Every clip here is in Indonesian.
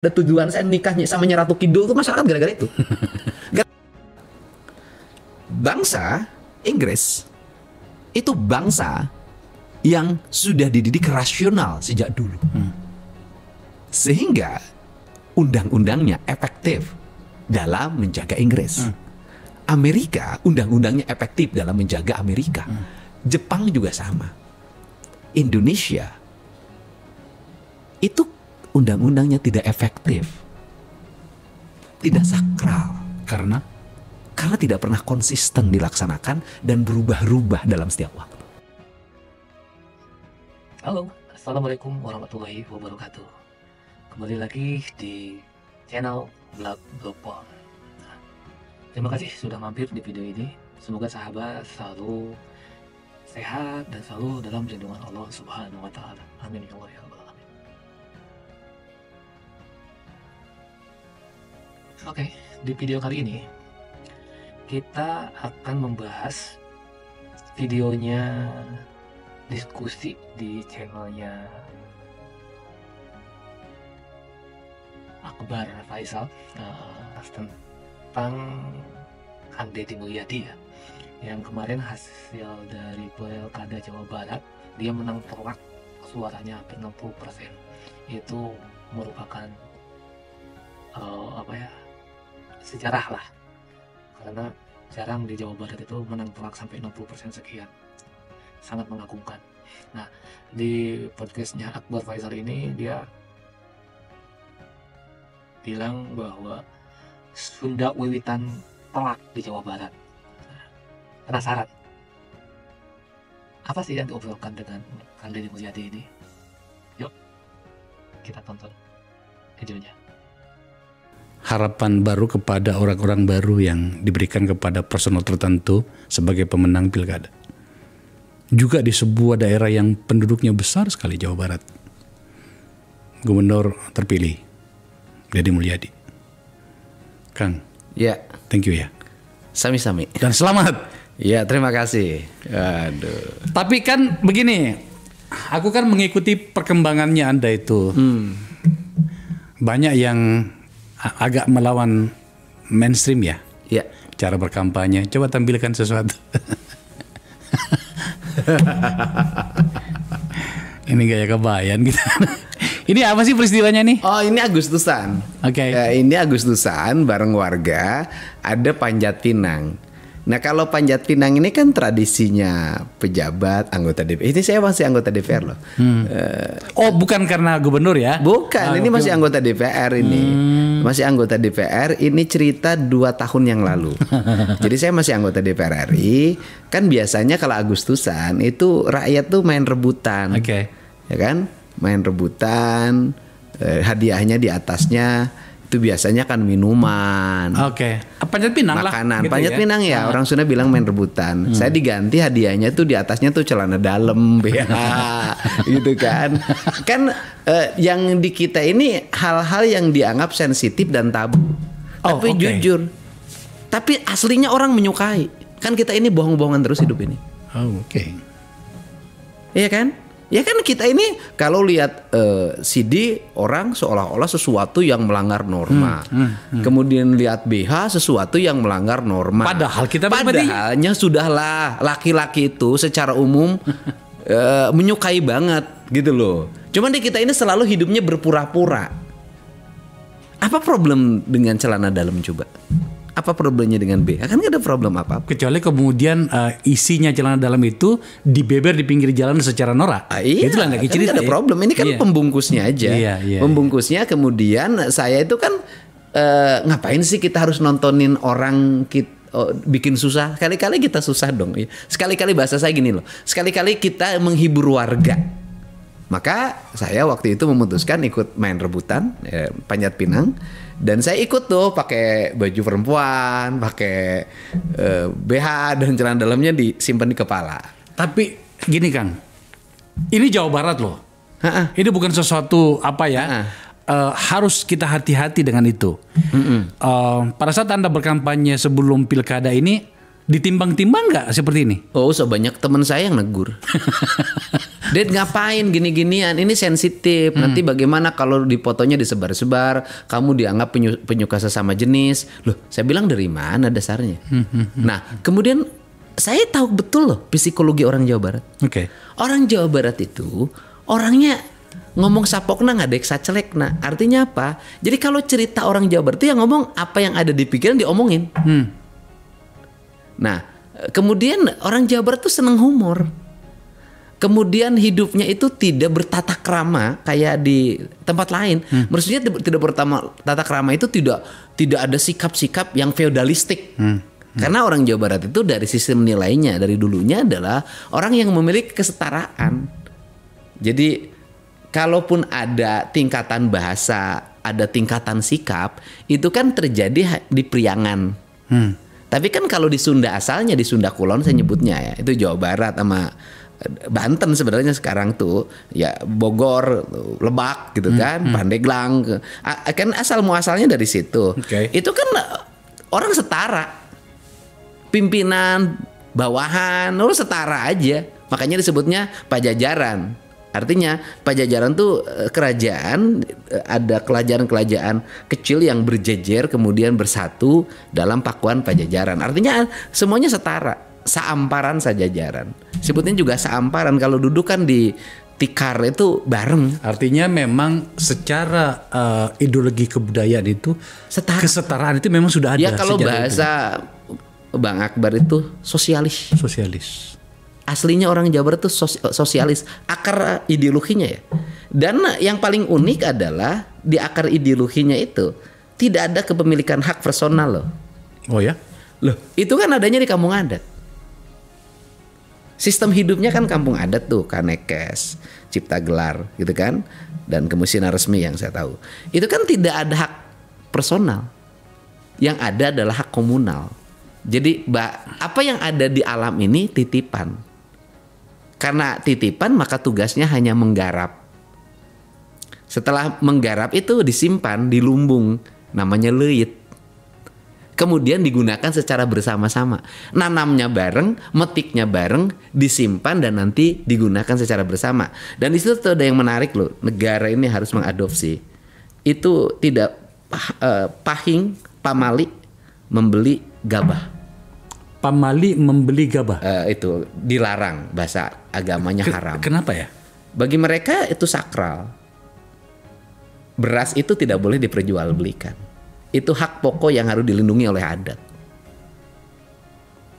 Ada tujuan saya nikahnya sama Ratu Kidul tuh masyarakat gara-gara itu. Bangsa Inggris itu bangsa yang sudah dididik rasional sejak dulu. Sehingga undang-undangnya efektif dalam menjaga Inggris. Amerika, undang-undangnya efektif dalam menjaga Amerika. Jepang juga sama. Indonesia itu undang-undangnya tidak efektif, tidak sakral. Karena tidak pernah konsisten dilaksanakan dan berubah-ubah dalam setiap waktu. Halo, Assalamualaikum warahmatullahi wabarakatuh. Kembali lagi di channel Blog Blogpon. Terima kasih sudah mampir di video ini. Semoga sahabat selalu sehat dan selalu dalam lindungan Allah Subhanahu wa Ta'ala. Amin ya Allah ya Rabbal alamin. Oke, di video kali ini kita akan membahas videonya diskusi di channelnya Akbar Faisal tentang Kang Deddy Mulyadi ya, yang kemarin hasil dari Pilkada Jawa Barat dia menang telak, suaranya hampir 60%. Itu merupakan sejarah lah, karena jarang di Jawa Barat itu menang telak sampai 60% sekian, sangat mengagumkan. Nah, di podcastnya Akbar Faisal ini dia bilang bahwa Sunda wiwitan telak di Jawa Barat. Nah, penasaran apa sih yang diobrolkan dengan Kang Deddy Mulyadi ini? Yuk kita tonton videonya. harapan baru kepada orang-orang baru yang diberikan kepada personel tertentu sebagai pemenang pilkada. Juga di sebuah daerah yang penduduknya besar sekali, Jawa Barat. Gubernur terpilih, Deddy Mulyadi. Kang, Ya, thank you ya. sami-sami. Dan selamat. Ya, terima kasih. Aduh. Tapi kan begini, aku kan mengikuti perkembangannya Anda itu. Banyak yang agak melawan mainstream ya, Ya, cara berkampanye. Coba tampilkan sesuatu. Ini gaya kebayan gitu. Ini apa sih peristiwanya nih? oh ini Agustusan. Oke. Ya, ini Agustusan bareng warga ada Panjat Pinang. Nah, kalau Panjat Pinang ini kan tradisinya pejabat, anggota DPR. Ini saya masih anggota DPR loh. Oh, bukan karena gubernur ya? Bukan, ini masih anggota DPR ini. Masih anggota DPR, ini cerita 2 tahun yang lalu. Jadi saya masih anggota DPR RI. Kan biasanya kalau Agustusan itu rakyat tuh main rebutan. Oke. Ya kan? Main rebutan, hadiahnya di atasnya itu biasanya kan minuman. Oke. Panjat Pinang lah. Makanan, gitu Panjat Pinang ya, orang Sunda bilang main rebutan. Saya diganti hadiahnya tuh di atasnya tuh celana dalam, BH, gitu kan. Kan yang di kita ini hal-hal yang dianggap sensitif dan tabu. Oh, Tapi oke. jujur, tapi aslinya orang menyukai. Kan kita ini bohong-bohongan terus hidup ini. Oh, oke. Iya kan? Ya kan kita ini kalau lihat CD orang seolah-olah sesuatu yang melanggar norma. Kemudian lihat BH sesuatu yang melanggar norma. Padahal kita pribadi- Padahalnya sudahlah laki-laki itu secara umum menyukai banget gitu loh. Cuman di kita ini selalu hidupnya berpura-pura. Apa problem dengan celana dalam coba? Apa problemnya dengan BH? Kan gak ada problem apa-apa. Kecuali kemudian isinya celana dalam itu dibeber di pinggir jalan secara norak. Iya, Itulah nggak kan cerita. nggak ada problem. Ini kan Iya. pembungkusnya aja. Iya. Pembungkusnya kemudian saya itu kan ngapain sih kita harus nontonin orang bikin susah? Kali-kali kita susah dong. Sekali-kali bahasa saya gini loh. Sekali-kali kita menghibur warga. Maka saya waktu itu memutuskan ikut main rebutan Panjat Pinang. Dan saya ikut tuh pakai baju perempuan, pakai BH dan celana dalamnya disimpan di kepala. Tapi gini Kang, ini Jawa Barat loh. Ha-ha. Ini bukan sesuatu apa ya. Harus kita hati-hati dengan itu. Pada saat Anda berkampanye sebelum pilkada ini, ditimbang-timbang nggak seperti ini? Oh, sebanyak teman saya yang negur. Dad ngapain gini-ginian? Ini sensitif. Nanti bagaimana kalau di fotonya disebar-sebar, kamu dianggap penyuka sesama jenis. Loh, saya bilang dari mana dasarnya? Nah, kemudian saya tahu betul loh psikologi orang Jawa Barat. Oke. Orang Jawa Barat itu orangnya ngomong sapokna ngadek sacelekna. Artinya apa? Jadi kalau cerita orang Jawa Barat itu yang ngomong apa yang ada di pikiran diomongin. Nah, kemudian orang Jawa Barat tuh seneng humor. Kemudian hidupnya itu tidak bertata krama kayak di tempat lain. Maksudnya tidak bertata krama itu tidak ada sikap-sikap yang feodalistik. Karena orang Jawa Barat itu dari sistem nilainya dari dulunya adalah orang yang memiliki kesetaraan. Jadi kalaupun ada tingkatan bahasa, ada tingkatan sikap, itu kan terjadi di priangan. Tapi kan kalau di Sunda asalnya, di Sunda Kulon saya nyebutnya ya, itu Jawa Barat sama Banten sebenarnya sekarang tuh ya Bogor, Lebak gitu kan, Pandeglang, kan asal muasalnya dari situ. Itu kan orang setara, pimpinan, bawahan, lu setara aja. Makanya disebutnya Pajajaran. Artinya Pajajaran tuh kerajaan, ada kerajaan-kerajaan kecil yang berjejer kemudian bersatu dalam pakuan Pajajaran. Artinya semuanya setara, seamparan Sajajaran. Sebutnya juga seamparan, kalau duduk kan di tikar itu bareng. Artinya memang secara ideologi kebudayaan itu Setara. kesetaraan itu memang sudah ada. Ya kalau bahasa Bang Akbar itu sosialis. Aslinya orang Jawa Barat itu sosialis, akar ideologinya ya. Dan yang paling unik adalah di akar ideologinya itu tidak ada kepemilikan hak personal loh. Oh ya? Loh, itu kan adanya di kampung adat. Sistem hidupnya kan kampung adat tuh, Kanekes, Cipta Gelar gitu kan, dan Kemusinan Resmi yang saya tahu. Itu kan tidak ada hak personal. Yang ada adalah hak komunal. Jadi apa yang ada di alam ini titipan. Karena titipan maka tugasnya hanya menggarap. Setelah menggarap itu disimpan di lumbung namanya leit. Kemudian digunakan secara bersama-sama. Nanamnya bareng, metiknya bareng, disimpan dan nanti digunakan secara bersama. Dan di situ tuh ada yang menarik loh. Negara ini harus mengadopsi. Itu tidak pamali membeli gabah. Pamali membeli gabah. Itu dilarang, bahasa agamanya haram. Kenapa ya? Bagi mereka itu sakral. Beras itu tidak boleh diperjualbelikan. Itu hak pokok yang harus dilindungi oleh adat.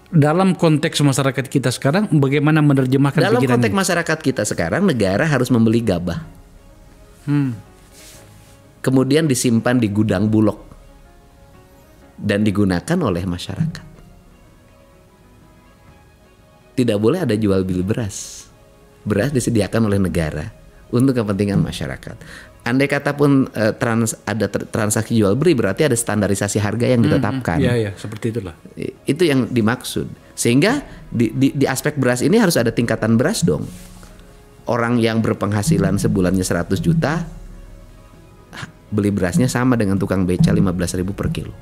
Dalam konteks masyarakat kita sekarang, bagaimana menerjemahkan dalam pikiran konteks ini? masyarakat kita sekarang, negara harus membeli gabah. Kemudian disimpan di gudang Bulog dan digunakan oleh masyarakat. Tidak boleh ada jual beli beras. Beras disediakan oleh negara untuk kepentingan masyarakat. Andai kata pun ada transaksi jual beli, berarti ada standarisasi harga yang ditetapkan. Iya, seperti itulah. Itu yang dimaksud. Sehingga di aspek beras ini harus ada tingkatan beras dong. Orang yang berpenghasilan sebulannya 100 juta, beli berasnya sama dengan tukang beca 15.000 per kilo.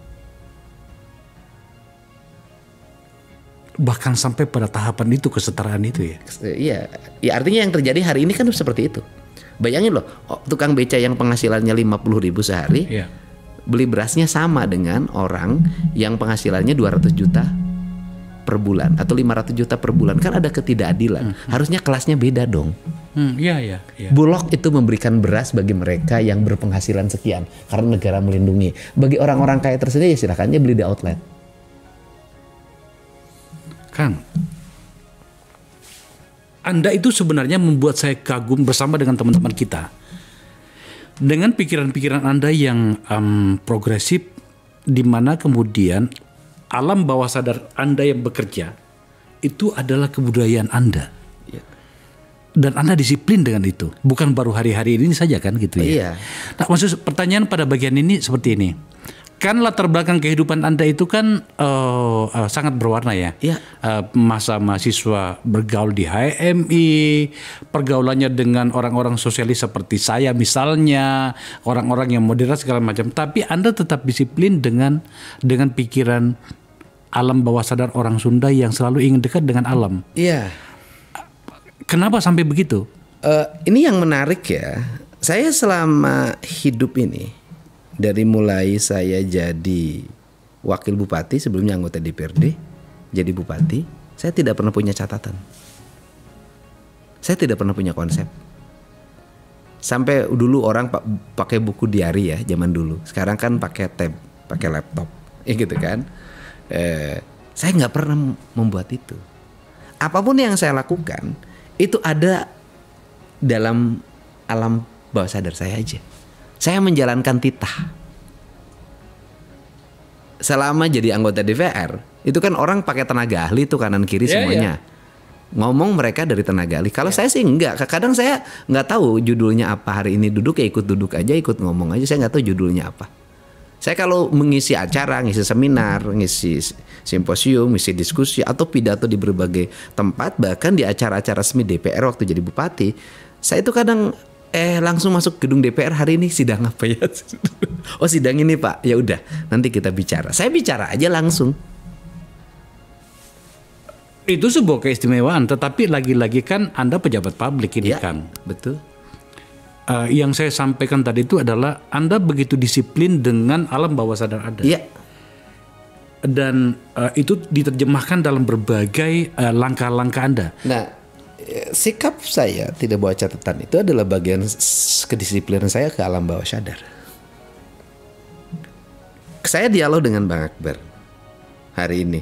Bahkan sampai pada tahapan itu, kesetaraan itu ya. Iya, ya artinya yang terjadi hari ini kan seperti itu. Bayangin loh, tukang beca yang penghasilannya 50.000 sehari, beli berasnya sama dengan orang yang penghasilannya 200 juta per bulan atau 500 juta per bulan. Kan ada ketidakadilan. Harusnya kelasnya beda dong. Iya. Bulog itu memberikan beras bagi mereka yang berpenghasilan sekian karena negara melindungi. Bagi orang-orang kaya tersedia ya silakan aja beli di outlet. Kang, Anda itu sebenarnya membuat saya kagum bersama dengan teman-teman kita. Dengan pikiran-pikiran Anda yang progresif, di mana kemudian alam bawah sadar Anda yang bekerja, itu adalah kebudayaan Anda. Dan Anda disiplin dengan itu. Bukan baru hari-hari ini saja kan gitu ya. Iya. Nah, maksud pertanyaan pada bagian ini seperti ini. Kan latar belakang kehidupan Anda itu kan sangat berwarna ya. Masa mahasiswa bergaul di HMI, pergaulannya dengan orang-orang sosialis seperti saya misalnya, orang-orang yang moderat segala macam. Tapi Anda tetap disiplin dengan pikiran alam bawah sadar orang Sunda yang selalu ingin dekat dengan alam. Iya. Kenapa sampai begitu? Ini yang menarik ya. Saya selama hidup ini, dari mulai saya jadi wakil bupati, sebelumnya anggota DPRD, jadi bupati, saya tidak pernah punya catatan. Saya tidak pernah punya konsep. Sampai dulu orang pakai buku diary ya, zaman dulu. Sekarang kan pakai tab, pakai laptop, ya gitu kan. Saya nggak pernah membuat itu. Apapun yang saya lakukan, itu ada dalam alam bawah sadar saya aja. Saya menjalankan titah. Selama jadi anggota DPR, itu kan orang pakai tenaga ahli tuh kanan kiri semuanya. Ngomong mereka dari tenaga ahli. Kalau saya sih enggak. Kadang saya nggak tahu judulnya apa, hari ini duduk ya ikut duduk aja, ikut ngomong aja. Saya nggak tahu judulnya apa. Saya kalau mengisi acara, ngisi seminar, ngisi simposium, ngisi diskusi atau pidato di berbagai tempat, bahkan di acara-acara resmi DPR waktu jadi bupati, saya itu kadang langsung masuk gedung DPR, hari ini sidang apa ya? Oh sidang ini Pak, ya udah nanti kita bicara. Saya bicara aja langsung. Itu sebuah keistimewaan, tetapi lagi-lagi kan Anda pejabat publik ini ya, kan. Betul. Yang saya sampaikan tadi itu adalah Anda begitu disiplin dengan alam bawah sadar Anda. Iya. Dan itu diterjemahkan dalam berbagai langkah-langkah Anda. Nah, sikap saya tidak bawa catatan itu adalah bagian kedisiplinan saya ke alam bawah sadar. Saya dialog dengan Bang Akbar hari ini.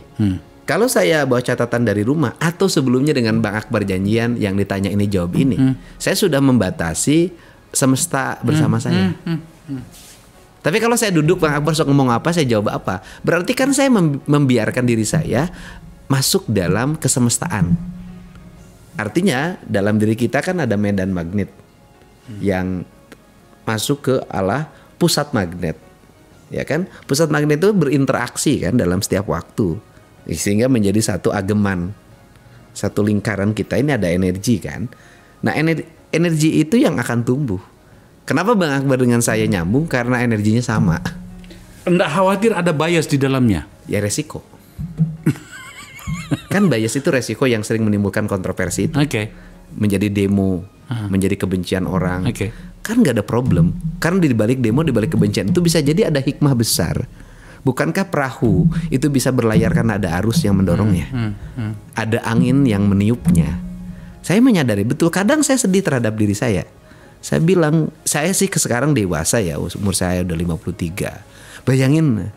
Kalau saya bawa catatan dari rumah atau sebelumnya dengan Bang Akbar janjian yang ditanya ini jawab ini, saya sudah membatasi semesta bersama saya. Tapi kalau saya duduk Bang Akbar sok ngomong apa, saya jawab apa. Berarti kan saya membiarkan diri saya masuk dalam kesemestaan. Artinya dalam diri kita kan ada medan magnet yang masuk ke arah pusat magnet, ya kan? Pusat magnet itu berinteraksi kan dalam setiap waktu, sehingga menjadi satu ageman, satu lingkaran kita ini ada energi kan. Nah energi itu yang akan tumbuh. Kenapa Bang Akbar dengan saya nyambung? Karena energinya sama. Enggak khawatir ada bias di dalamnya? Ya resiko. Kan bias itu resiko yang sering menimbulkan kontroversi itu. Menjadi demo, menjadi kebencian orang. Kan nggak ada problem. Karena di balik demo, di balik kebencian itu bisa jadi ada hikmah besar. Bukankah perahu itu bisa berlayar karena ada arus yang mendorongnya? Ada angin yang meniupnya. Saya menyadari betul, kadang saya sedih terhadap diri saya. Saya bilang, saya sih sekarang dewasa ya, umur saya udah 53. Bayangin,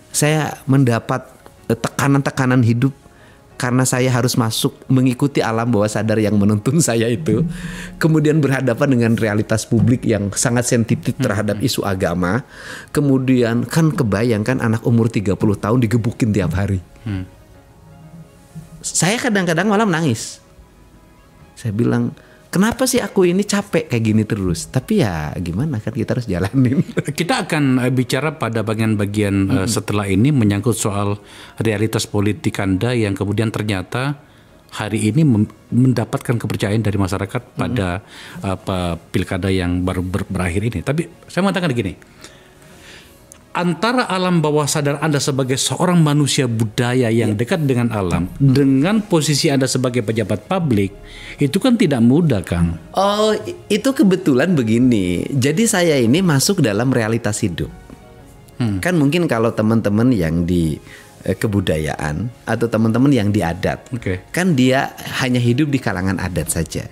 saya mendapat tekanan-tekanan hidup karena saya harus masuk mengikuti alam bawah sadar yang menuntun saya itu. Kemudian berhadapan dengan realitas publik yang sangat sensitif terhadap isu agama. Kemudian kan kebayangkan anak umur 30 tahun digebukin tiap hari. Saya kadang-kadang malah menangis. Saya bilang, kenapa sih aku ini capek kayak gini terus? Tapi ya gimana kan, kita harus jalanin. Kita akan bicara pada bagian-bagian setelah ini menyangkut soal realitas politik Anda yang kemudian ternyata hari ini mendapatkan kepercayaan dari masyarakat pada pilkada yang baru berakhir ini. Tapi saya mengatakan begini, antara alam bawah sadar Anda sebagai seorang manusia budaya yang dekat dengan alam dengan posisi Anda sebagai pejabat publik, itu kan tidak mudah, Kang. Oh, itu kebetulan begini. Jadi saya ini masuk dalam realitas hidup. Kan mungkin kalau teman-teman yang di kebudayaan atau teman-teman yang di adat, kan dia hanya hidup di kalangan adat saja.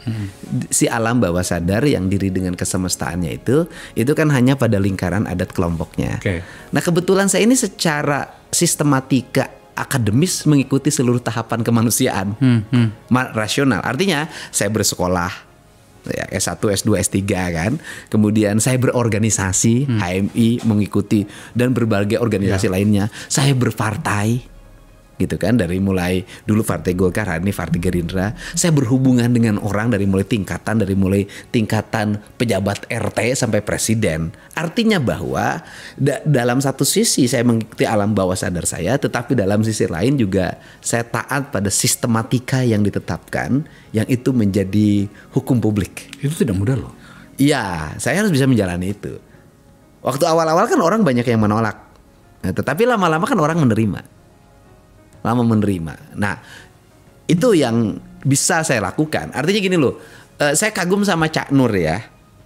Si alam bawah sadar yang diri dengan kesemestaannya itu kan hanya pada lingkaran adat kelompoknya. Nah kebetulan saya ini secara sistematika akademis mengikuti seluruh tahapan kemanusiaan, rasional. Artinya saya bersekolah, ya, S1, S2, S3 kan. Kemudian saya berorganisasi, HMI, mengikuti dan berbagai organisasi lainnya. Saya berpartai gitu kan, dari mulai dulu Partai Golkar, hari ini Partai Gerindra. Saya berhubungan dengan orang dari mulai tingkatan pejabat RT sampai presiden. Artinya bahwa dalam satu sisi saya mengikuti alam bawah sadar saya, tetapi dalam sisi lain juga saya taat pada sistematika yang ditetapkan, yang itu menjadi hukum publik. Itu tidak mudah loh. Iya, saya harus bisa menjalani itu. Waktu awal-awal kan orang banyak yang menolak, nah, tetapi lama-lama kan orang menerima. Nah, itu yang bisa saya lakukan. Artinya gini loh, Saya kagum sama Cak Nur ya.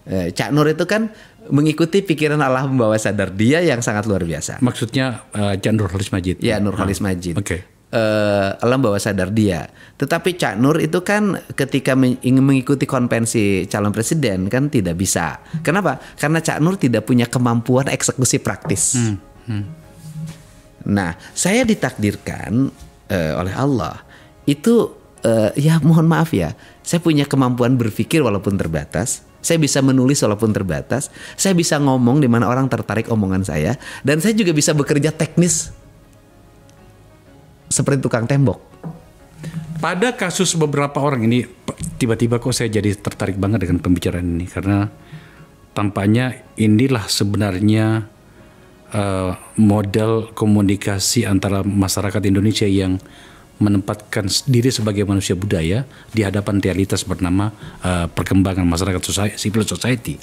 Cak Nur itu kan mengikuti pikiran alam bawah sadar dia yang sangat luar biasa. Maksudnya Cak Nurholis Majid. Ya, Nurholis Majid. Oke. Alam bawah sadar dia. Tetapi Cak Nur itu kan ketika ingin mengikuti konvensi calon presiden kan tidak bisa. Kenapa? Karena Cak Nur tidak punya kemampuan eksekusi praktis. Nah, saya ditakdirkan oleh Allah itu ya mohon maaf ya, saya punya kemampuan berpikir walaupun terbatas. Saya bisa menulis walaupun terbatas. Saya bisa ngomong di mana orang tertarik omongan saya, dan saya juga bisa bekerja teknis seperti tukang tembok. Pada kasus beberapa orang ini, tiba-tiba kok saya jadi tertarik banget dengan pembicaraan ini, karena tampaknya inilah sebenarnya model komunikasi antara masyarakat Indonesia yang menempatkan diri sebagai manusia budaya di hadapan realitas bernama perkembangan masyarakat civil society.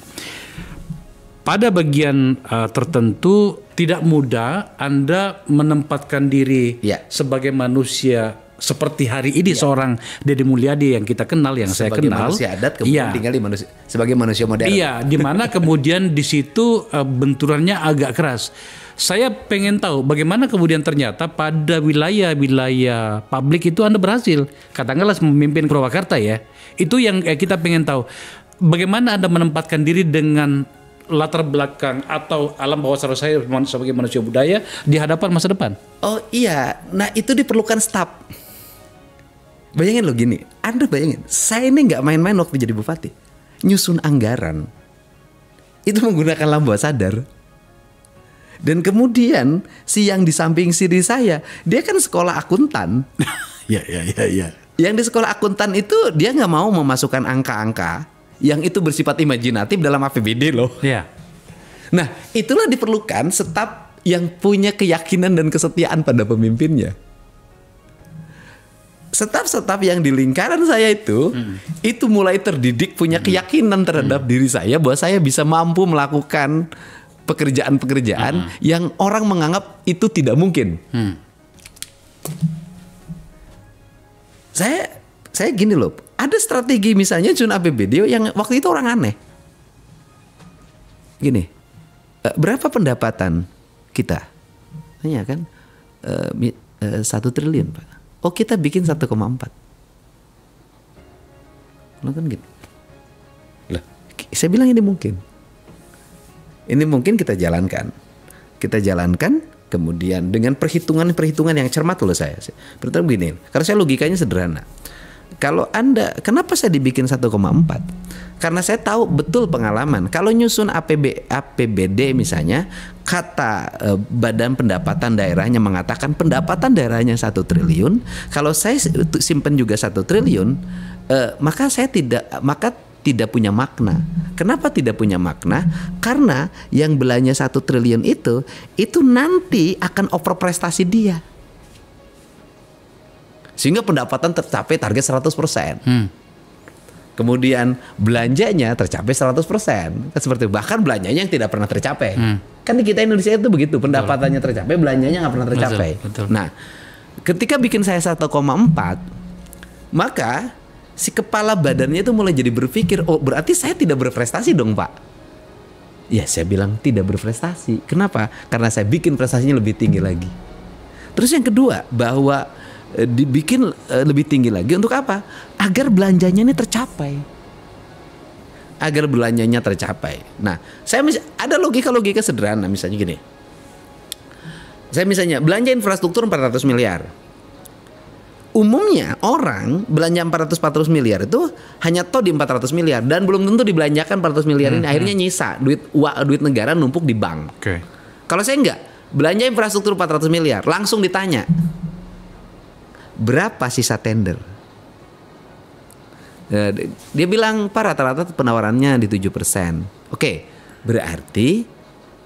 Pada bagian tertentu tidak mudah Anda menempatkan diri sebagai manusia seperti hari ini seorang Deddy Mulyadi yang kita kenal, yang saya kenal, manusia adat, kemudian tinggal sebagai manusia modern. Iya, di mana kemudian di situ benturannya agak keras. Saya pengen tahu bagaimana kemudian ternyata pada wilayah-wilayah publik itu Anda berhasil, katakanlah memimpin Purwakarta ya. Itu yang kita pengen tahu. Bagaimana Anda menempatkan diri dengan latar belakang atau alam bawah sadar saya sebagai manusia budaya di hadapan masa depan? Oh iya, nah itu diperlukan staf. Bayangin lo gini, Anda bayangin, saya ini nggak main-main waktu jadi bupati, nyusun anggaran, itu menggunakan alam bawah sadar. Dan kemudian si yang di samping sini saya, dia kan sekolah akuntan. Ya. Yang di sekolah akuntan itu dia nggak mau memasukkan angka-angka yang itu bersifat imajinatif dalam APBD loh. Ya. Nah, itulah diperlukan staf yang punya keyakinan dan kesetiaan pada pemimpinnya. Staf-staf yang di lingkaran saya itu mulai terdidik punya keyakinan terhadap diri saya bahwa saya bisa mampu melakukan pekerjaan-pekerjaan yang orang menganggap itu tidak mungkin. Saya gini loh, ada strategi misalnya Jun APBD yang waktu itu orang aneh. Gini, berapa pendapatan kita? Tanya kan, 1 triliun Pak. Oh kita bikin 1,4. Lo kan gitu. Lah, saya bilang ini mungkin. Ini mungkin kita jalankan. Kita jalankan kemudian dengan perhitungan-perhitungan yang cermat loh saya. Pertama begini, karena saya logikanya sederhana. Kalau Anda, kenapa saya dibikin 1,4? Karena saya tahu betul pengalaman. Kalau nyusun APBD misalnya, kata Badan Pendapatan Daerahnya mengatakan pendapatan daerahnya 1 triliun. Kalau saya simpen juga 1 triliun, maka tidak punya makna. Kenapa tidak punya makna? Karena yang belanja 1 triliun itu nanti akan overprestasi dia. Sehingga pendapatan tercapai target 100%. Kemudian belanjanya tercapai 100%. Kan seperti itu. Bahkan belanjanya yang tidak pernah tercapai. Kan di kita Indonesia itu begitu, pendapatannya tercapai, belanjanya nggak pernah tercapai. Betul. Nah, ketika bikin saya 1,4, maka si kepala badannya itu mulai jadi berpikir, oh berarti saya tidak berprestasi dong Pak. Ya saya bilang tidak berprestasi. Kenapa? Karena saya bikin prestasinya lebih tinggi lagi. Terus yang kedua, bahwa dibikin lebih tinggi lagi untuk apa? Agar belanjanya ini tercapai. Agar belanjanya tercapai. Nah, saya ada logika sederhana misalnya gini. Saya misalnya belanja infrastruktur 400 miliar. Umumnya orang belanja 400 miliar itu hanya toh di 400 miliar dan belum tentu dibelanjakan 400 miliar ini akhirnya nyisa duit negara numpuk di bank. Okay. Kalau saya enggak, belanja infrastruktur 400 miliar langsung ditanya berapa sisa tender. Dia bilang Pak rata-rata penawarannya di 7%. Oke, berarti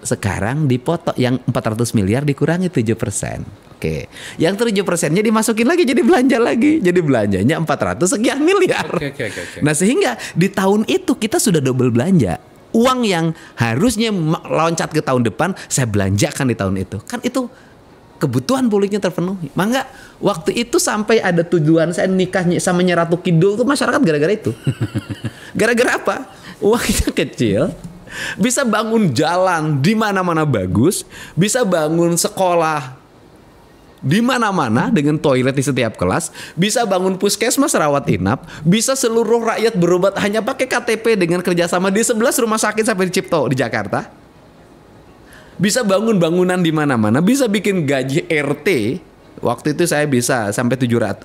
sekarang dipotong yang 400 miliar dikurangi 7%. Oke, yang 7%-nya dimasukin lagi jadi belanja lagi. Jadi belanjanya 400 sekian miliar. Okay. Nah sehingga di tahun itu kita sudah double belanja. Uang yang harusnya loncat ke tahun depan saya belanjakan di tahun itu. Kan itu kebutuhan politiknya terpenuhi. Maka waktu itu sampai ada tujuan saya nikahnya sama Nyi Ratu Kidul tuh masyarakat gara-gara itu. Gara-gara apa? Uangnya kecil, bisa bangun jalan di mana-mana bagus, bisa bangun sekolah di mana-mana dengan toilet di setiap kelas, bisa bangun puskesmas rawat inap, bisa seluruh rakyat berobat hanya pakai KTP dengan kerjasama di 11 rumah sakit sampai di Cipto di Jakarta. Bisa bangun bangunan di mana-mana, bisa bikin gaji RT. Waktu itu saya bisa sampai 600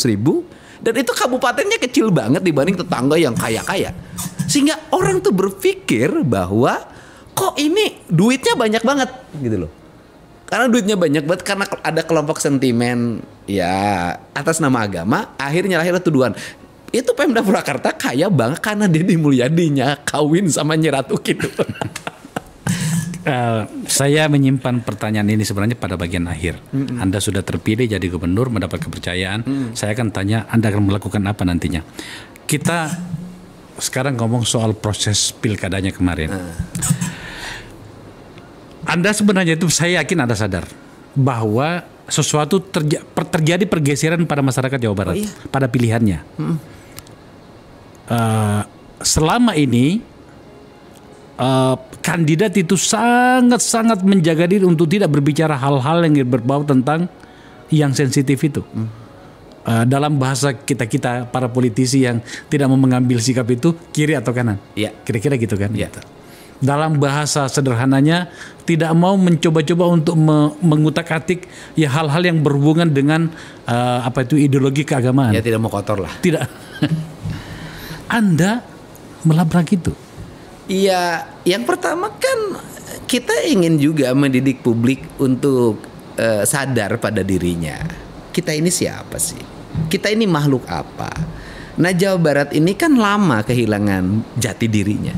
ribu. Dan itu kabupatennya kecil banget dibanding tetangga yang kaya-kaya. Sehingga orang tuh berpikir bahwa kok ini duitnya banyak banget gitu loh. Karena duitnya banyak banget, karena ada kelompok sentimen ya atas nama agama, akhirnya lahirlah tuduhan. Itu Pemda Purwakarta kaya banget karena Deddy Mulyadinya kawin sama Nyi Ratu Kidul. Saya menyimpan pertanyaan ini sebenarnya pada bagian akhir. Anda sudah terpilih jadi gubernur, mendapat kepercayaan. Saya akan tanya Anda akan melakukan apa nantinya. Kita sekarang ngomong soal proses pilkadanya kemarin. Anda sebenarnya itu, saya yakin Anda sadar bahwa sesuatu terjadi pergeseran pada masyarakat Jawa Barat, pada pilihannya. Selama ini kandidat itu sangat-sangat menjaga diri untuk tidak berbicara hal-hal yang berbau tentang yang sensitif itu. Dalam bahasa kita para politisi yang tidak mau mengambil sikap itu kiri atau kanan. Iya. Kira-kira gitu kan. Iya. Dalam bahasa sederhananya tidak mau mencoba-coba untuk mengutak-atik ya hal-hal yang berhubungan dengan ideologi keagamaan. Ya tidak mau kotor lah. Tidak. Anda melabrak itu. Iya, yang pertama kan kita ingin juga mendidik publik untuk sadar pada dirinya. Kita ini siapa sih? Kita ini makhluk apa? Nah, Jawa Barat ini kan lama kehilangan jati dirinya.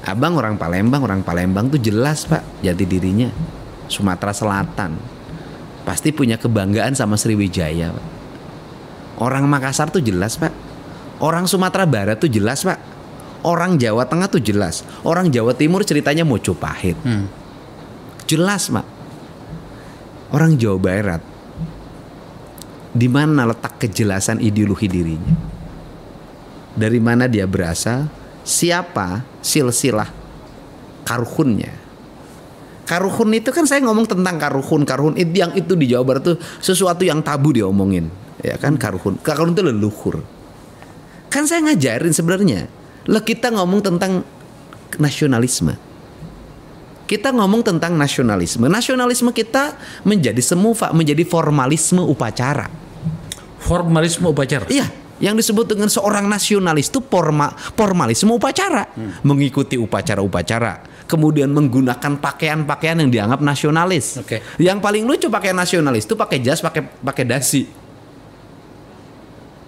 Abang orang Palembang tuh jelas Pak jati dirinya. Sumatera Selatan pasti punya kebanggaan sama Sriwijaya Pak. Orang Makassar tuh jelas Pak. Orang Sumatera Barat tuh jelas Pak. Orang Jawa Tengah tuh jelas. Orang Jawa Timur ceritanya Mojopahit. Jelas Pak. Orang Jawa Barat, di mana letak kejelasan ideologi dirinya? Dari mana dia berasal? Siapa silsilah karuhunnya? Karuhun itu kan saya ngomong tentang karuhun itu yang itu di Jawa Barat tuh sesuatu yang tabu dia omongin, ya kan karuhun itu leluhur. Kan saya ngajarin sebenarnya. Lah kita ngomong tentang nasionalisme. Kita ngomong tentang nasionalisme. Nasionalisme kita menjadi semu menjadi formalisme upacara. Formalisme upacara. Iya, yang disebut dengan seorang nasionalis itu formalisme upacara. Mengikuti upacara-upacara, kemudian menggunakan pakaian-pakaian yang dianggap nasionalis. Yang paling lucu pakaian nasionalis itu pakai jas, pakai dasi.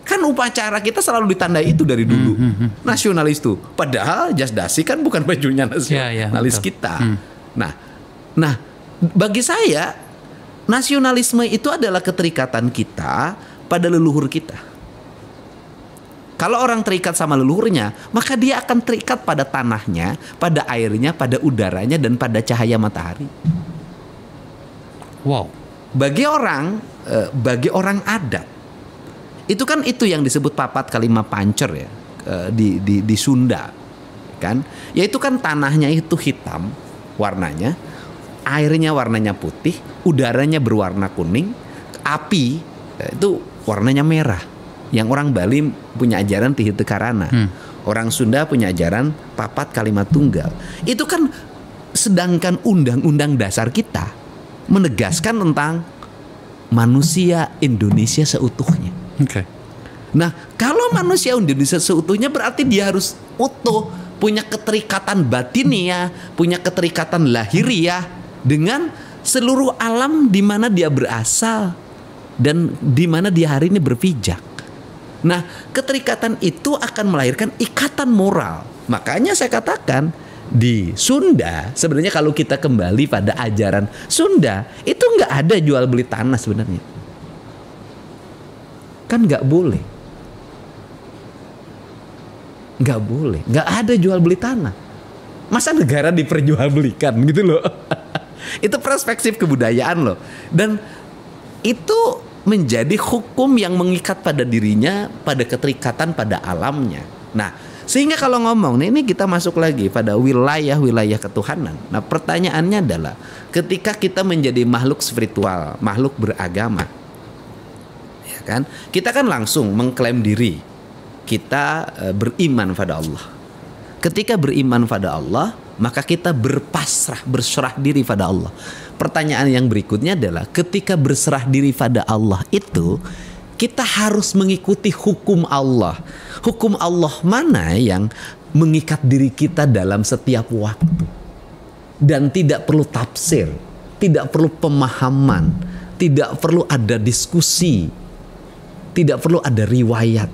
Kan upacara kita selalu ditandai itu dari dulu. Nasionalis tuh. Padahal jas dasi kan bukan bajunya nasionalis kita. Nah, bagi saya nasionalisme itu adalah keterikatan kita pada leluhur kita. Kalau orang terikat sama leluhurnya, maka dia akan terikat pada tanahnya, pada airnya, pada udaranya, dan pada cahaya matahari. Wow. Bagi orang adat, itu kan itu yang disebut papat kalima pancer ya di Sunda kan, yaitu kan tanahnya itu hitam warnanya, airnya warnanya putih, udaranya berwarna kuning, api itu warnanya merah. Yang orang Bali punya ajaran Tihite Karana, orang Sunda punya ajaran papat kalimat tunggal. Itu kan, sedangkan undang-undang dasar kita menegaskan tentang manusia Indonesia seutuhnya. Nah, kalau manusia Indonesia seutuhnya berarti dia harus utuh, punya keterikatan batiniah, punya keterikatan lahiriah dengan seluruh alam di mana dia berasal dan di mana dia hari ini berpijak. Nah, keterikatan itu akan melahirkan ikatan moral. Makanya saya katakan di Sunda sebenarnya kalau kita kembali pada ajaran Sunda itu nggak ada jual beli tanah sebenarnya. Kan nggak boleh, nggak ada jual beli tanah. Masa negara diperjualbelikan gitu loh? Itu perspektif kebudayaan loh. Dan itu menjadi hukum yang mengikat pada dirinya, pada keterikatan pada alamnya. Nah, sehingga kalau ngomong, ini kita masuk lagi pada wilayah-wilayah ketuhanan. Nah, pertanyaannya adalah ketika kita menjadi makhluk spiritual, makhluk beragama, ya kan? Kita kan langsung mengklaim diri kita beriman pada Allah. Ketika beriman pada Allah, maka kita berpasrah, berserah diri pada Allah. Pertanyaan yang berikutnya adalah ketika berserah diri pada Allah itu, kita harus mengikuti hukum Allah. Hukum Allah mana yang mengikat diri kita dalam setiap waktu. Dan tidak perlu tafsir, tidak perlu pemahaman, tidak perlu ada diskusi, tidak perlu ada riwayat.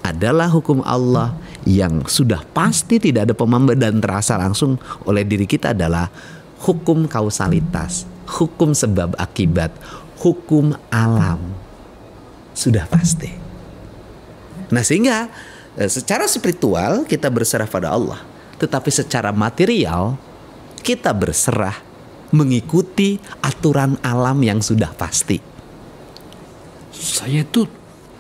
Adalah hukum Allah yang sudah pasti tidak ada pemahaman dan terasa langsung oleh diri kita adalah hukum kausalitas, hukum sebab akibat, hukum alam. Sudah pasti. Nah, sehingga secara spiritual kita berserah pada Allah, tetapi secara material kita berserah mengikuti aturan alam yang sudah pasti. Saya tuh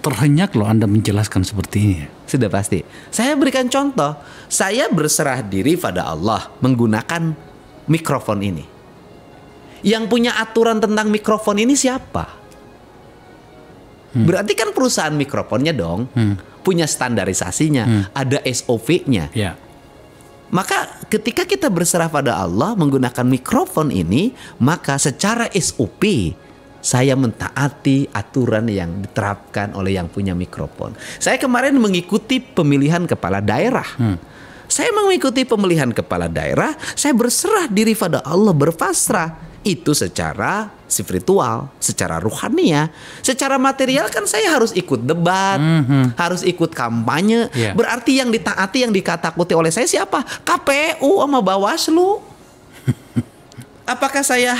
terhenyak loh Anda menjelaskan seperti ini. Sudah pasti. Saya berikan contoh. Saya berserah diri pada Allah menggunakan mikrofon ini. Yang punya aturan tentang mikrofon ini siapa? Berarti kan perusahaan mikrofonnya dong. Punya standarisasinya. Ada SOP-nya. Ya. Maka ketika kita berserah pada Allah menggunakan mikrofon ini, maka secara SOP saya mentaati aturan yang diterapkan oleh yang punya mikrofon. Saya kemarin mengikuti pemilihan kepala daerah. Saya mengikuti pemilihan kepala daerah, saya berserah diri pada Allah, berpasrah. Itu secara spiritual, secara ruhania. Secara material kan saya harus ikut debat, harus ikut kampanye. Yeah. Berarti yang ditaati, yang dikatakuti oleh saya siapa? KPU sama Bawaslu. Apakah saya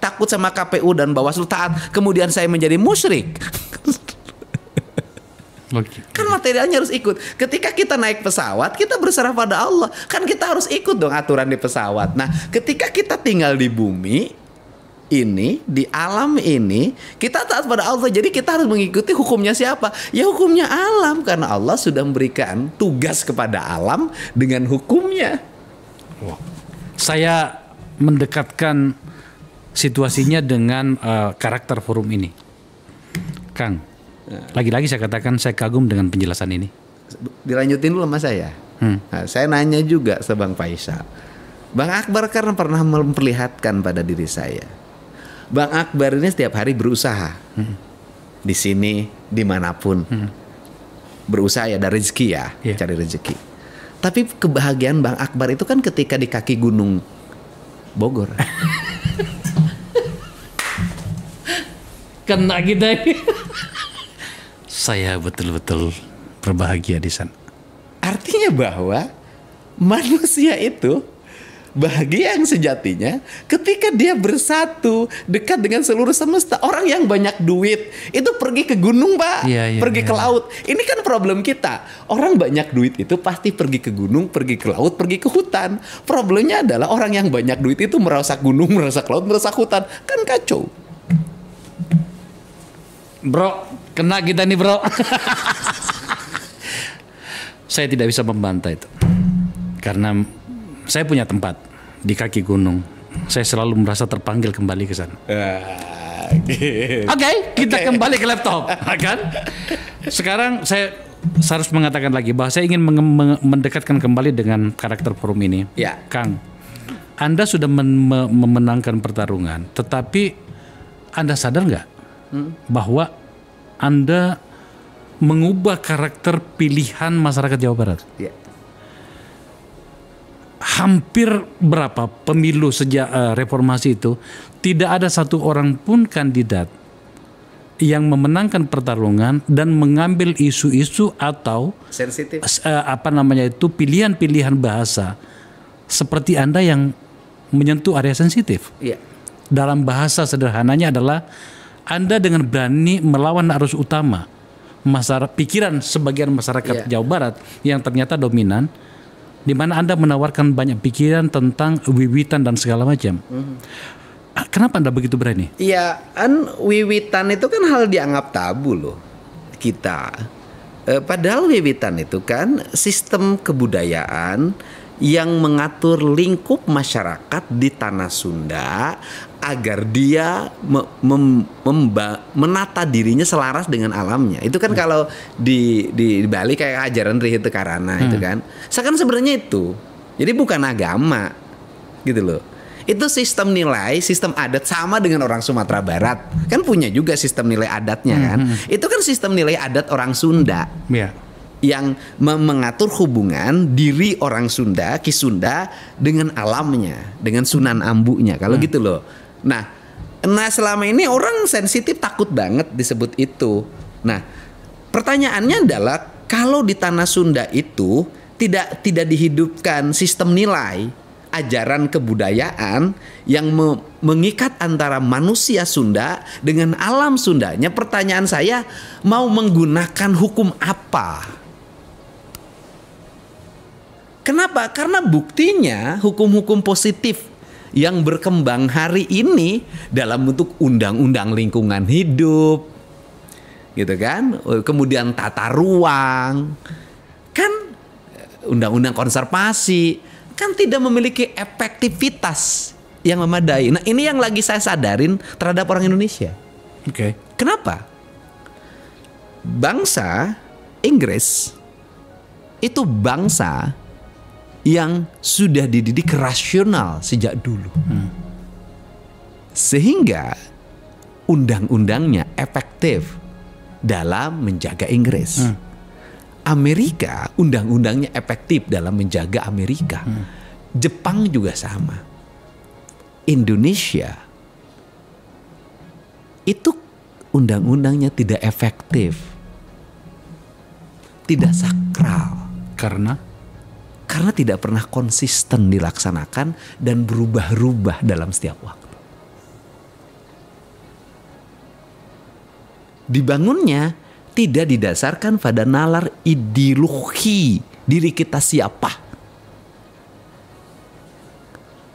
takut sama KPU dan Bawaslu taat, kemudian saya menjadi musyrik? Kan materialnya harus ikut. Ketika kita naik pesawat, kita berserah pada Allah. Kan kita harus ikut dong aturan di pesawat. Nah, ketika kita tinggal di bumi ini, di alam ini, kita taat pada Allah. Jadi kita harus mengikuti hukumnya siapa? Ya hukumnya alam. Karena Allah sudah memberikan tugas kepada alam dengan hukumnya. Wow. Saya mendekatkan situasinya dengan karakter forum ini. Kang, lagi-lagi saya katakan saya kagum dengan penjelasan ini. Dilanjutin dulu sama saya. Nah, saya nanya juga ke Bang Faisal. Bang Akbar kan pernah memperlihatkan pada diri saya. Bang Akbar ini setiap hari berusaha. Di sini, dimanapun. Berusaha ya, ada rezeki ya, cari rezeki. Tapi kebahagiaan Bang Akbar itu kan ketika di kaki gunung Bogor. Kena kita. Saya betul-betul berbahagia di sana. Artinya bahwa manusia itu bahagia yang sejatinya ketika dia bersatu dekat dengan seluruh semesta. Orang yang banyak duit itu pergi ke gunung, Pak, pergi ke laut. Ini kan problem kita. Orang banyak duit itu pasti pergi ke gunung, pergi ke laut, pergi ke hutan. Problemnya adalah orang yang banyak duit itu merusak gunung, merusak laut, merusak hutan. Kan kacau. Bro, kena kita nih, bro. Saya tidak bisa membantah itu. Karena saya punya tempat di kaki gunung. Saya selalu merasa terpanggil kembali ke sana. Oke, kita kembali ke laptop, kan? Sekarang saya harus mengatakan lagi bahwa saya ingin mendekatkan kembali dengan karakter forum ini. Ya. Kang, Anda sudah memenangkan pertarungan, tetapi Anda sadar nggak bahwa Anda mengubah karakter pilihan masyarakat Jawa Barat? Ya. Hampir berapa pemilu sejak reformasi itu tidak ada satu orang pun kandidat yang memenangkan pertarungan dan mengambil isu-isu atau sensitif pilihan-pilihan bahasa seperti Anda yang menyentuh area sensitif. Iya. Dalam bahasa sederhananya adalah Anda dengan berani melawan arus utama pikiran sebagian masyarakat Jawa Barat yang ternyata dominan di mana Anda menawarkan banyak pikiran tentang wiwitan dan segala macam. Kenapa Anda begitu berani? Iya, wiwitan itu kan hal dianggap tabu loh kita. Padahal wiwitan itu kan sistem kebudayaan yang mengatur lingkup masyarakat di tanah Sunda agar dia menata dirinya selaras dengan alamnya. Itu kan kalau di Bali kayak ajaran Rihito Karana itu kan. Sebenarnya itu. Jadi bukan agama gitu loh. Itu sistem nilai, sistem adat sama dengan orang Sumatera Barat. Kan punya juga sistem nilai adatnya kan. Itu kan sistem nilai adat orang Sunda. Yang mengatur hubungan diri orang Sunda, Ki Sunda dengan alamnya, dengan Sunan Ambunya, kalau gitu loh. Nah selama ini orang sensitif takut banget disebut itu. Nah, pertanyaannya adalah kalau di tanah Sunda itu tidak dihidupkan sistem nilai, ajaran kebudayaan yang mengikat antara manusia Sunda dengan alam Sundanya, pertanyaan saya, mau menggunakan hukum apa? Kenapa? Karena buktinya hukum-hukum positif yang berkembang hari ini dalam bentuk undang-undang lingkungan hidup, gitu kan? Kemudian tata ruang, kan undang-undang konservasi, kan tidak memiliki efektivitas yang memadai. Nah, ini yang lagi saya sadarin terhadap orang Indonesia. Kenapa? Bangsa Inggris itu bangsa yang sudah dididik rasional sejak dulu. Sehingga undang-undangnya efektif dalam menjaga Inggris. Amerika undang-undangnya efektif dalam menjaga Amerika. Jepang juga sama. Indonesia itu undang-undangnya tidak efektif, tidak sakral. Karena tidak pernah konsisten dilaksanakan dan berubah-ubah dalam setiap waktu. Dibangunnya tidak didasarkan pada nalar ideologi diri kita siapa.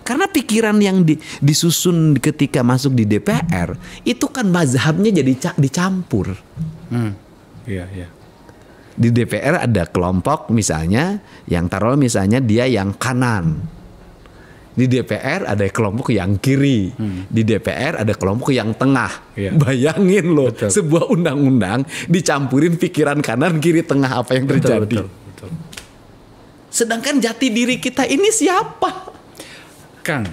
Karena pikiran yang disusun ketika masuk di DPR itu kan mazhabnya jadi dicampur. Di DPR ada kelompok misalnya yang taruh misalnya dia yang kanan. Di DPR ada kelompok yang kiri. Di DPR ada kelompok yang tengah. Bayangin loh, sebuah undang-undang dicampurin pikiran kanan, kiri, tengah, apa yang terjadi. Betul. Sedangkan jati diri kita ini siapa? Kang,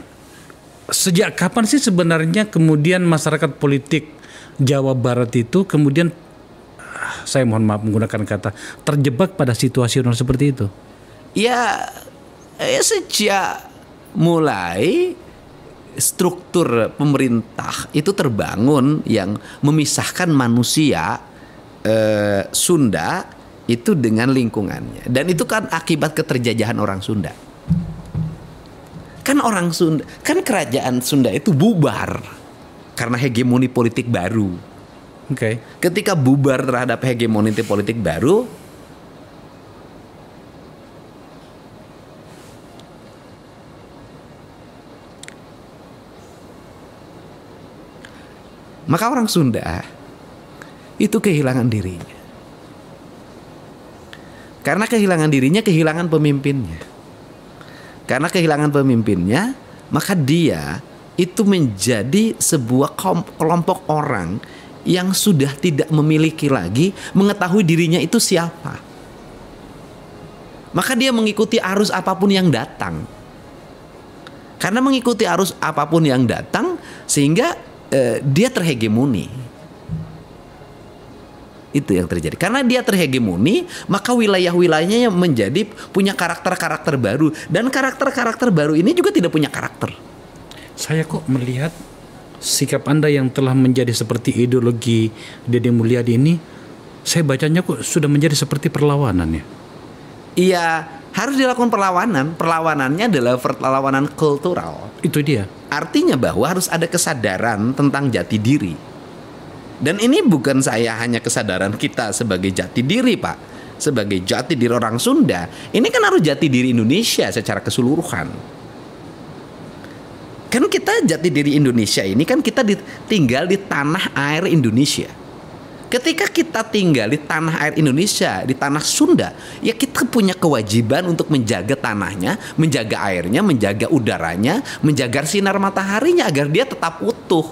sejak kapan sih sebenarnya kemudian masyarakat politik Jawa Barat itu kemudian, saya mohon maaf menggunakan kata, terjebak pada situasional seperti itu? Ya sejak mulai struktur pemerintah itu terbangun yang memisahkan manusia Sunda itu dengan lingkungannya. Dan itu kan akibat keterjajahan orang Sunda. Kan orang Sunda, kan kerajaan Sunda itu bubar karena hegemoni politik baru. Ketika bubar terhadap hegemoni politik baru, maka orang Sunda itu kehilangan dirinya. Karena kehilangan dirinya, kehilangan pemimpinnya. Karena kehilangan pemimpinnya, maka dia itu menjadi sebuah kelompok orang yang sudah tidak memiliki lagi mengetahui dirinya itu siapa. Maka dia mengikuti arus apapun yang datang. Karena mengikuti arus apapun yang datang, sehingga dia terhegemoni. Itu yang terjadi. Karena dia terhegemoni, maka wilayah-wilayahnya menjadi punya karakter-karakter baru. Dan karakter-karakter baru ini juga tidak punya karakter. Saya kok melihat sikap Anda yang telah menjadi seperti ideologi Dede Mulyadi ini, saya bacanya kok sudah menjadi seperti perlawanan ya? Iya, harus dilakukan perlawanan. Perlawanannya adalah perlawanan kultural. Itu dia. Artinya bahwa harus ada kesadaran tentang jati diri. Dan ini bukan saya hanya kesadaran kita sebagai jati diri, Pak. sebagai jati diri orang Sunda, ini kan harus jati diri Indonesia secara keseluruhan. Kan kita jati diri Indonesia ini kan kita tinggal di tanah air Indonesia. Ketika kita tinggal di tanah air Indonesia, di tanah Sunda, ya kita punya kewajiban untuk menjaga tanahnya, menjaga airnya, menjaga udaranya, menjaga sinar mataharinya agar dia tetap utuh.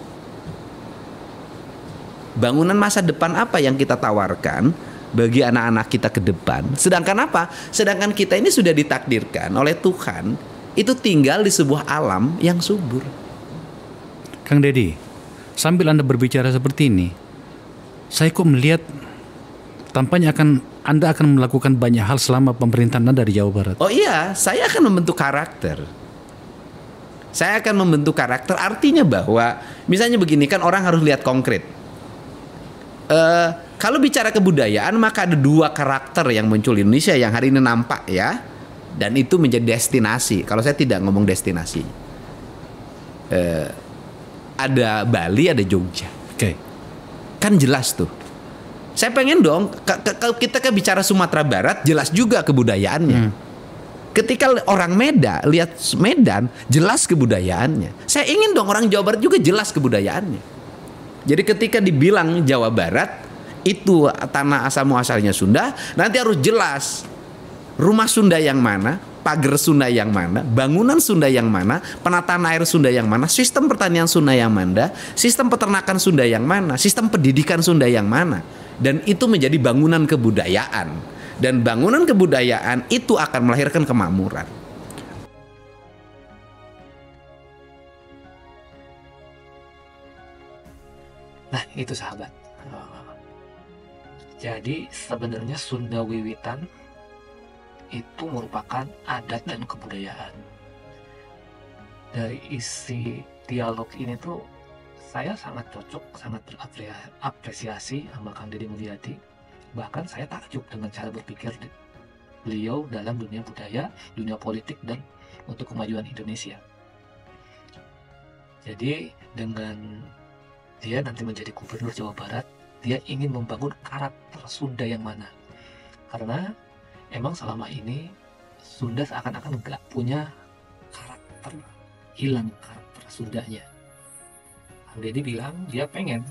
Bangunan masa depan apa yang kita tawarkan bagi anak-anak kita ke depan? Sedangkan apa? Sedangkan kita ini sudah ditakdirkan oleh Tuhan itu tinggal di sebuah alam yang subur. Kang Deddy, sambil Anda berbicara seperti ini, saya kok melihat tampaknya Anda akan melakukan banyak hal selama pemerintahan Anda di Jawa Barat. Oh iya, saya akan membentuk karakter. Saya akan membentuk karakter, artinya bahwa misalnya begini kan, orang harus lihat konkret. Kalau bicara kebudayaan, maka ada 2 karakter yang muncul di Indonesia yang hari ini nampak ya, dan itu menjadi destinasi. Kalau saya tidak ngomong destinasi, ada Bali, ada Jogja. Oke. Kan jelas tuh. Saya pengen dong, kalau kita bicara Sumatera Barat, jelas juga kebudayaannya. Ketika orang Medan lihat Medan, jelas kebudayaannya. Saya ingin dong orang Jawa Barat juga jelas kebudayaannya. Jadi ketika dibilang Jawa Barat itu tanah asal muasalnya Sunda, nanti harus jelas rumah Sunda yang mana, pagar Sunda yang mana, bangunan Sunda yang mana, penataan air Sunda yang mana, sistem pertanian Sunda yang mana, sistem peternakan Sunda yang mana, sistem pendidikan Sunda yang mana. Dan itu menjadi bangunan kebudayaan. Dan bangunan kebudayaan itu akan melahirkan kemakmuran. Nah, itu sahabat. Jadi sebenarnya Sunda Wiwitan itu merupakan adat dan kebudayaan. Dari isi dialog ini tuh saya sangat cocok, sangat berapresiasi sama Kang Deddy Mulyadi. Bahkan saya takjub dengan cara berpikir beliau dalam dunia budaya, dunia politik, dan untuk kemajuan Indonesia. Jadi dengan dia nanti menjadi gubernur Jawa Barat, dia ingin membangun karakter Sunda yang mana. Karena emang selama ini Sunda seakan-akan nggak punya karakter, hilang karakter Sundanya. Kang Deddy bilang dia pengen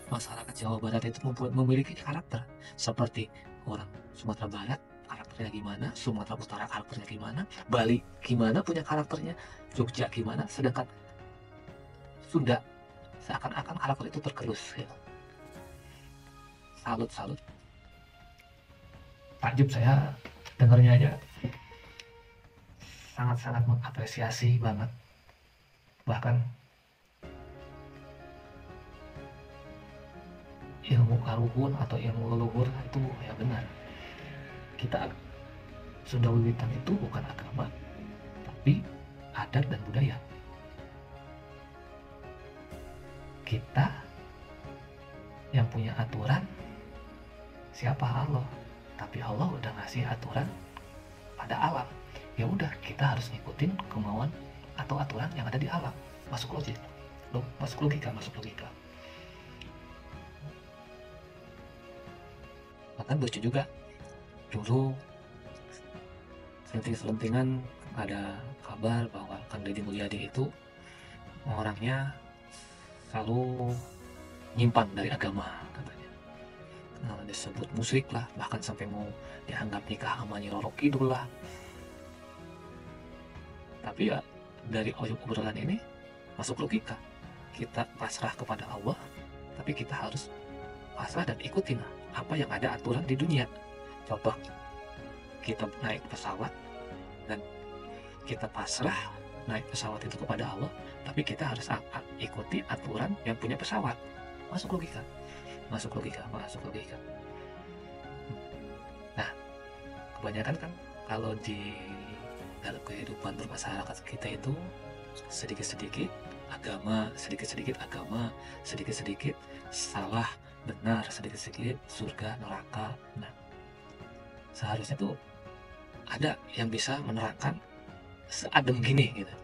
masyarakat Jawa Barat itu memiliki karakter seperti orang Sumatera Barat karakternya gimana, Sumatera Utara karakternya gimana, Bali gimana punya karakternya, Jogja gimana, sedangkan Sunda seakan-akan karakter itu tergerus. Ya. Salut. Takjub saya dengarnya aja, sangat-sangat mengapresiasi banget. Bahkan ilmu karuhun atau ilmu leluhur itu ya benar. Kita Sunda Wiwitan itu bukan agama, tapi adat dan budaya. Kita yang punya aturan siapa? Allah. Tapi Allah udah ngasih aturan pada alam. Ya udah, kita harus ngikutin kemauan atau aturan yang ada di alam. Masuk logika. Bahkan lucu juga, dulu selentingan ada kabar bahwa Kang Deddy Mulyadi itu orangnya selalu nyimpan dari agama katanya. Nah, disebut musyrik lah, bahkan sampai mau dianggap nikah sama Nyi Roro Kidul lah. Tapi ya dari obrolan ini masuk logika. Kita pasrah kepada Allah, tapi kita harus pasrah dan ikutin apa yang ada aturan di dunia. Contoh, kita naik pesawat dan kita pasrah naik pesawat itu kepada Allah, tapi kita harus ikuti aturan yang punya pesawat. Masuk logika. Nah, kebanyakan kan kalau di dalam kehidupan bermasyarakat kita itu sedikit-sedikit agama, sedikit-sedikit salah, benar, sedikit-sedikit surga, neraka. Nah, seharusnya tuh ada yang bisa menerangkan seadem gini gitu.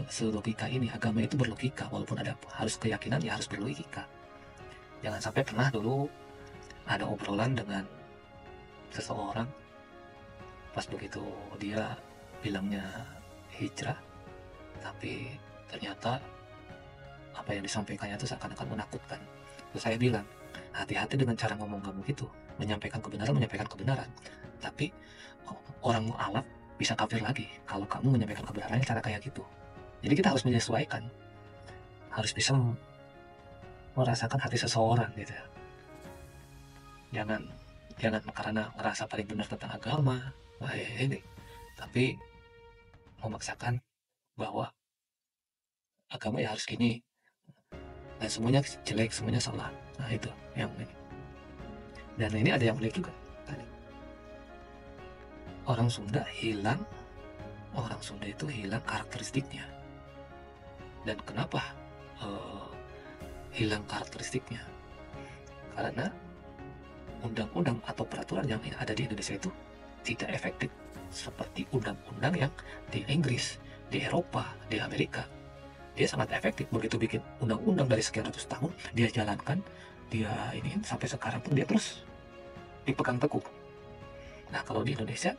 Selogika ini, agama itu berlogika, walaupun ada harus keyakinan ya harus berlogika. Jangan sampai pernah dulu ada obrolan dengan seseorang, pas begitu dia bilangnya hijrah, tapi ternyata apa yang disampaikannya itu seakan-akan menakutkan. Terus saya bilang, hati-hati dengan cara ngomong kamu gitu, menyampaikan kebenaran, tapi orang mualaf bisa kafir lagi kalau kamu menyampaikan kebenarannya cara kayak gitu. Jadi kita harus menyesuaikan, harus bisa merasakan hati seseorang gitu. Jangan karena ngerasa paling benar tentang agama, ini, tapi memaksakan bahwa agama ya harus gini, dan semuanya jelek, semuanya salah. Nah itu yang ini. Dan ini ada yang unik juga tadi. Orang Sunda itu hilang karakteristiknya. Dan kenapa hilang karakteristiknya? Karena undang-undang atau peraturan yang ada di Indonesia itu tidak efektif seperti undang-undang yang di Inggris, di Eropa, di Amerika. Dia sangat efektif. Begitu bikin undang-undang dari sekian ratus tahun, dia jalankan, dia ini sampai sekarang pun dia terus dipegang teguh. Nah kalau di Indonesia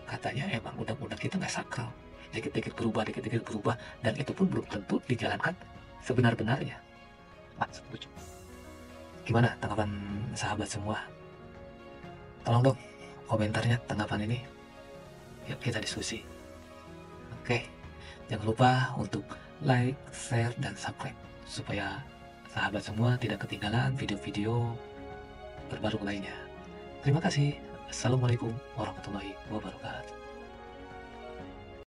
katanya emang undang-undang kita nggak sakral, dikit-dikit berubah, dan itu pun belum tentu dijalankan sebenar-benarnya. Setuju. Gimana tanggapan sahabat semua? Tolong dong komentarnya tanggapan ini. Yuk kita diskusi. Oke, jangan lupa untuk like, share, dan subscribe supaya sahabat semua tidak ketinggalan video-video terbaru lainnya. Terima kasih. Assalamualaikum warahmatullahi wabarakatuh.